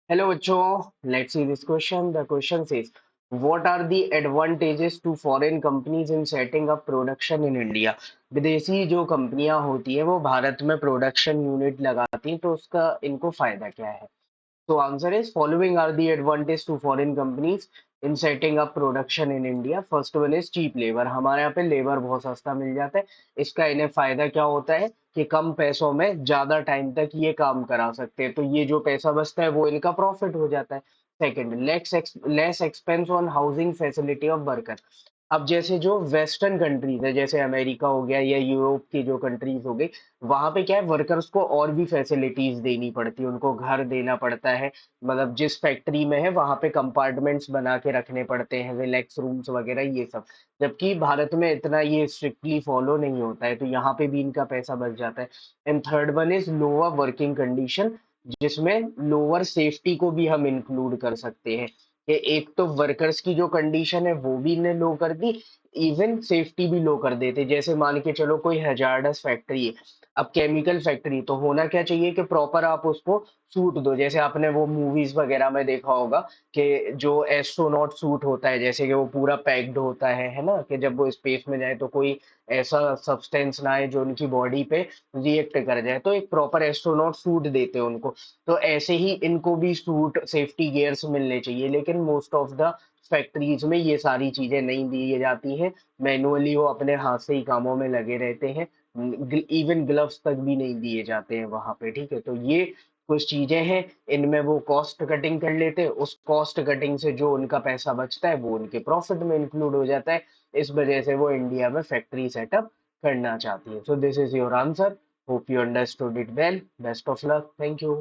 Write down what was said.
Hello, Cho. Let's see this question. The question says, what are the advantages to foreign companies in setting up production in India? विदेशी जो कंपनियां होती है वो भारत में production unit लगाती हैं तो उसका इनको फायदा क्या है? So answer is following are the advantage to foreign companies in setting up production in India. First one is cheap labor. हमारे यहाँ पे लेबर बहुत सस्ता मिल जाता है। इसका इन्हें फायदा क्या होता है कि कम पैसों में ज्यादा टाइम तक ये काम करा सकते हैं। तो ये जो पैसा बचता है वो इनका प्रॉफिट हो जाता है। Second, less expense on housing facility of worker. अब जैसे जो वेस्टर्न कंट्रीज है जैसे अमेरिका हो गया या यूरोप की जो कंट्रीज हो गई, वहां पे क्या है, वर्कर्स को और भी फैसिलिटीज देनी पड़ती है, उनको घर देना पड़ता है। मतलब जिस फैक्ट्री में है वहां पे कंपार्टमेंट्स बना के रखने पड़ते हैं, रिलैक्स रूम्स वगैरह ये सब। जबकि भारत में इतना ये स्ट्रिक्टली फॉलो नहीं होता है, तो यहाँ पे भी इनका पैसा बच जाता है। And third one is lower working condition, जिसमें लोअर सेफ्टी को भी हम इंक्लूड कर सकते हैं कि एक तो वर्कर्स की जो कंडीशन है वो भी इन्हें लो कर दी, इवन सेफ्टी भी लो कर देते। जैसे मान के चलो कोई हैजार्डस फैक्ट्री है, अब केमिकल फैक्ट्री, तो होना क्या चाहिए कि प्रॉपर आप उसको सूट दो। जैसे आपने वो मूवीज वगैरह में देखा होगा कि जो एस्ट्रोनॉट सूट होता है, जैसे कि वो पूरा पैक्ड होता है ना, कि जब वो स्पेस में जाए तो कोई ऐसा सब्सटेंस ना आए जो उनकी बॉडी पे रिएक्ट कर जाए, तो एक प्रॉपर एस्ट्रोनॉट सूट देते हैं उनको। तो ऐसे ही इनको भी सूट सेफ्टी गियर्स मिलने चाहिए, लेकिन मोस्ट ऑफ द फैक्ट्रीज में ये सारी चीजें नहीं दी जाती हैं। मैनुअली वो अपने हाथ से ही कामों में लगे रहते हैं। इवन ग्लव्स तक भी नहीं दिए जाते हैं वहां पे। ठीक है, तो ये कुछ चीजें हैं। इनमें वो कॉस्ट कटिंग कर लेते हैं, उस कॉस्ट कटिंग से जो उनका पैसा बचता है वो उनके प्रॉफिट में इंक्लूड हो जाता है। इस वजह से वो इंडिया में फैक्ट्री सेटअप करना चाहती है। So this is your answer. Hope you understood it well. Best of luck. Thank you.